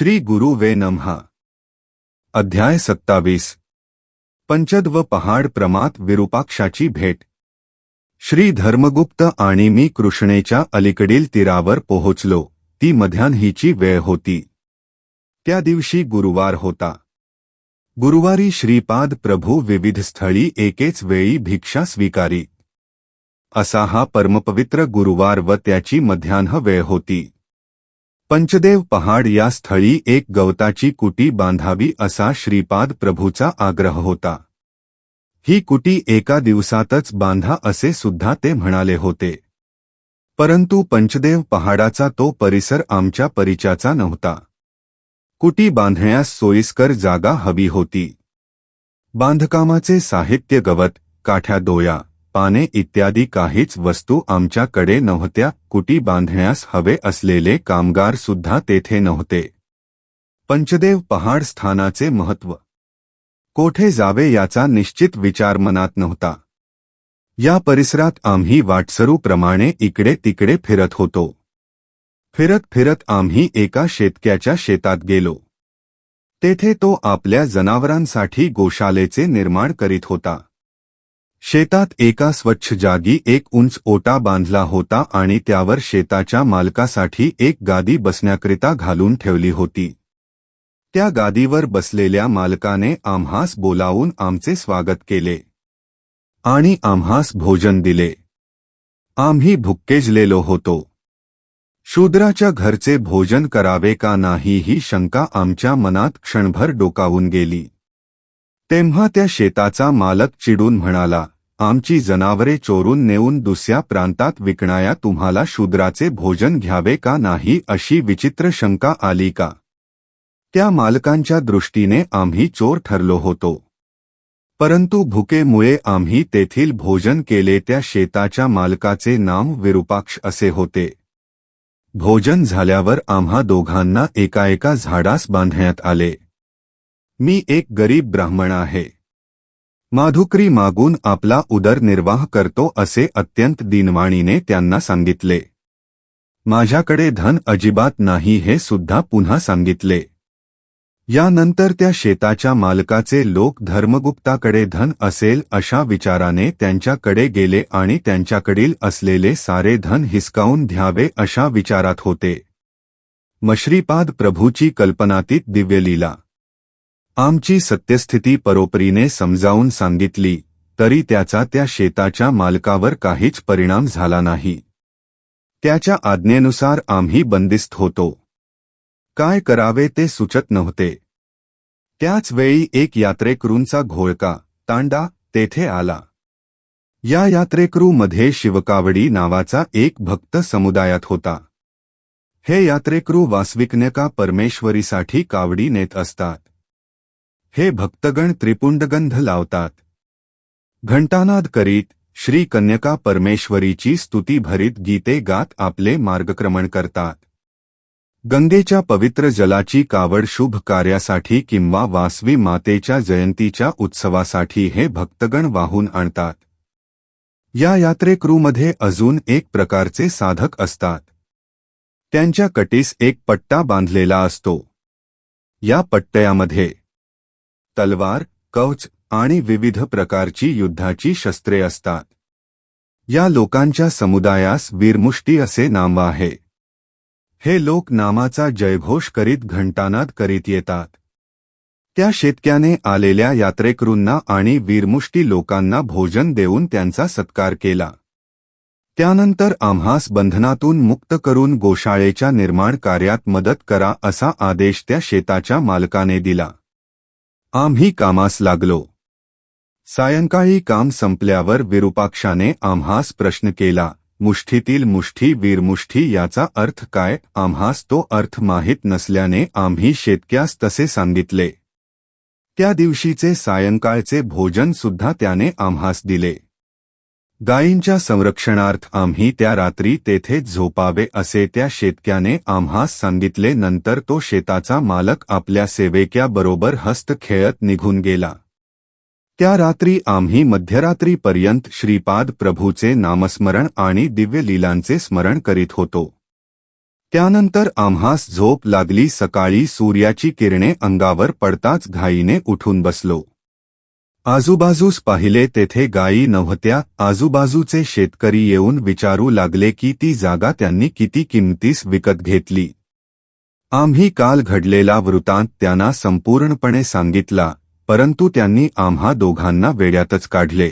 श्री गुरुवे नमः। अध्याय 27। पंचद्व पहाड प्रमात विरूपाक्षाची भेट। श्री धर्मगुप्त आणि मी कृष्णेच्या अलीकडील तीरावर पोहोचलो। ती मध्यान्हीची वेळ होती। त्या दिवशी गुरुवार होता। गुरुवारी श्रीपाद प्रभू विविध स्थळी एकेच वेळी भिक्षा स्वीकारीत। असा हा परमपवित्र गुरुवार व त्याची मध्यान्ह वेळ होती। पंचदेव पहाड या स्थळी एक गवताची कुटी बांधावी असा श्रीपाद प्रभूचा आग्रह होता। ही कुटी एका दिवसातच बांधा असे सुद्धा ते म्हणाले होते। परंतु पंचदेव पहाडाचा तो परिसर आमच्या परिचयाचा नव्हता। कुटी बांधण्यास सोयीस्कर जागा हवी होती। बांधकामाचे साहित्य गवत, काठ्या, दोया, पाने इत्यादी काहीच वस्तू आमच्याकडे नव्हत्या। कुटी बांधण्यास हवे असलेले कामगार सुद्धा तेथे नव्हते। पंचदेव पहाड स्थानाचे महत्त्व, कोठे जावे याचा निश्चित विचार मनात नव्हता। या परिसरात आम्ही वाटसरूप्रमाणे इकडे तिकडे फिरत होतो। फिरत फिरत आम्ही एका शेतक्याच्या शेतात गेलो। तेथे तो आपल्या जनावरांसाठी गोशालेचे निर्माण करीत होता। शेतात एका स्वच्छ जागी एक उंच ओटा बांधला होता आणि त्यावर शेताच्या मालकासाठी एक गादी बसण्याकरिता घालून ठेवली होती। त्या गादीवर बसलेल्या मालकाने आम्हास बोलावून आमचे स्वागत केले आणि आम्हास भोजन दिले। आम्ही भुकेजलेलो होतो। शूद्राच्या घरचे भोजन करावे का नाही ही शंका आमच्या मनात क्षणभर डोकावून गेली। तेव्हा त्या शेताचा मालक चिडून म्हणाला, आमची जनावरे चोरून नेऊन दुसऱ्या प्रांतात विकणाया तुम्हाला शूद्राचे भोजन घ्यावे का नाही अशी विचित्र शंका आली का? त्या मालकांच्या दृष्टीने आम्ही चोर ठरलो होतो। परंतु भुकेमुळे आम्ही तेथील भोजन केले। त्या शेताच्या मालकाचे नाव विरूपाक्ष असे होते। भोजन झाल्यावर आम्हा दोघांना एका झाडास बांधण्यात आले। मी एक गरीब ब्राह्मण आहे। माधुकरी मागून आपला उदरनिर्वाह करतो असे अत्यंत दीनवाणीने त्यांना सांगितले। माझ्याकडे धन अजिबात नाही हे सुद्धा पुन्हा सांगितले। यानंतर त्या शेताच्या मालकाचे लोक धर्मगुप्ताकडे धन असेल अशा विचाराने त्यांच्याकडे गेले आणि त्यांच्याकडील असलेले सारे धन हिसकावून घ्यावे अशा विचारात होते। श्रीपाद प्रभूची कल्पनातीत दिव्यलीला आमची सत्यस्थिती परोपरीने समजावून सांगितली, तरी त्याचा त्या शेताच्या मालकावर काहीच परिणाम झाला नाही। त्याच्या आज्ञेनुसार आम्ही बंदिस्त होतो। काय करावे ते सुचत नव्हते। त्याच वेळी एक यात्रेकरूंचा घोळका, तांडा तेथे आला। या यात्रेकरूमध्ये शिवकावडी नावाचा एक भक्त समुदायात होता। हे यात्रेकरू वासविकन्यका परमेश्वरीसाठी कावडी नेत असतात। हे भक्तगण त्रिपुंडगंध लावतात, घंटानाद करीत श्री कन्यका परमेश्वरीची स्तुती भरीत गीते गात आपले मार्गक्रमण करतात। गंगेच्या पवित्र जलाची कावड शुभ कार्यासाठी किंवा वासवी मातेच्या जयंतीच्या उत्सवासाठी हे भक्तगण वाहून आणतात। या यात्रेकरूमध्ये अजून एक प्रकारचे साधक असतात। त्यांच्या कटीस एक पट्टा बांधलेला असतो। या पट्ट्यामध्ये तलवार, कवच आणि विविध प्रकारची युद्धाची शस्त्रे असतात। या लोकांच्या समुदायास वीरमुष्टी असे नाव आहे। हे लोक नामाचा जयघोष करीत घंटानाद करीत येतात। त्या शेतक्याने आलेल्या यात्रेकरूंना आणि वीरमुष्टी लोकांना भोजन देऊन त्यांचा सत्कार केला। त्यानंतर आम्हास बंधनातून मुक्त करून गोशाळेच्या निर्माण कार्यात मदत करा असा आदेश त्या शेताच्या मालकाने दिला। आम्ही कामास लागलो। सायंकाळी काम संपल्यावर विरूपाक्षाने आम्हास प्रश्न केला, मुष्ठीतील मुष्ठी वीरमुष्ठी याचा अर्थ काय? आम्हास तो अर्थ माहीत नसल्याने आम्ही शेतक्यास तसे सांगितले। त्या दिवशीचे सायंकाळचे भोजन सुद्धा त्याने आम्हास दिले। गायींच्या संरक्षणार्थ आम्ही त्या रात्री तेथेच झोपावे असे त्या शेतक्याने आम्हास सांगितले। नंतर तो शेताचा मालक आपल्या सेवेक्याबरोबर हस्त खेळत निघून गेला। त्या रात्री आम्ही मध्यरात्रीपर्यंत श्रीपाद प्रभूचे नामस्मरण आणि दिव्य लीलांचे स्मरण करीत होतो। त्यानंतर आम्हास झोप लागली. सकाळी सूर्याची किरणे अंगावर पडताच घाईने उठून बसलो. आजूबाजूस पाहिले, तेथे गायी नव्हत्या. आजूबाजूचे शेतकरी येऊन विचारू लागले की ती जागा त्यांनी किती किमतीस विकत घेतली. आम्ही काल घडलेला वृत्तांत त्यांना संपूर्णपणे सांगितला, परंतु त्यांनी आम्हा दोघांना वेड्यातच काढले.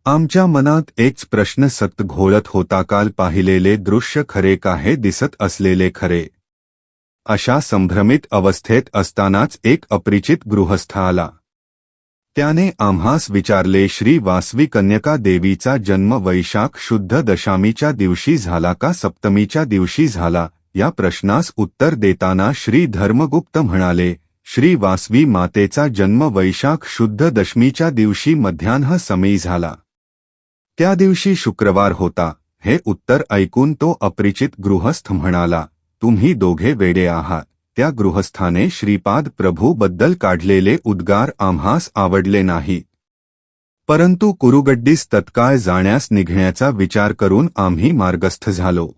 आमच्या मनात एकच प्रश्न सतत घोळत होता, काल पाहिलेले दृश्य खरे का, हे दिसत असलेले खरे? अशा संभ्रमित अवस्थेत असतानाच एक अपरिचित गृहस्थ आला. त्याने आम्हास विचारले, श्री वासवी कन्यका देवीचा जन्म वैशाख शुद्ध दशमीच्या दिवशी झाला का सप्तमीच्या दिवशी झाला? या प्रश्नास उत्तर देताना श्री धर्मगुप्त म्हणाले, श्री वासवी मातेचा जन्म वैशाख शुद्ध दशमीच्या दिवशी मध्यान्ह समयी झाला. त्या दिवशी शुक्रवार होता. हे उत्तर ऐकून तो अपरिचित गृहस्थ म्हणाला, तुम्ही दोघे वेडे आहात. त्या गृहस्थाने श्रीपाद प्रभूबद्दल काढलेले उद्गार आम्हास आवडले नाहीत. परंतु कुरुगड्डीस तत्काळ जाण्यास निघण्याचा विचार करून आम्ही मार्गस्थ झालो.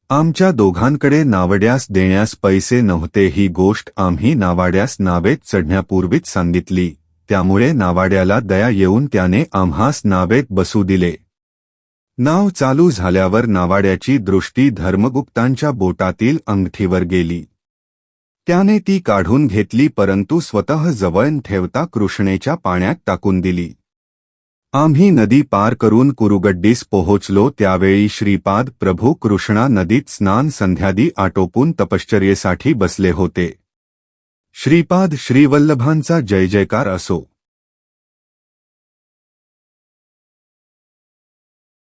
आमच्या दोघांकडे नावड्यास देण्यास पैसे नव्हते. ही गोष्ट आम्ही नावाड्यास नावेत चढण्यापूर्वीच सांगितली. त्यामुळे नावाड्याला दया येऊन त्याने आम्हास नावेत बसू दिले. नाव चालू झाल्यावर नावाड्याची दृष्टी धर्मगुप्तांच्या बोटातील अंगठीवर गेली. त्याने ती काढून घेतली, परंतु स्वतः जवळ ठेवता कृष्णेच्या पाण्यात टाकून दिली. आम्ही नदी पार करून कुरुगड्डीस पोहोचलो. त्यावेळी श्रीपाद प्रभू कृष्णा नदीत स्नान संध्यादी आटोपून तपश्चर्येसाठी बसले होते. श्रीपाद श्रीवल्लभांचा जय जयकार असो.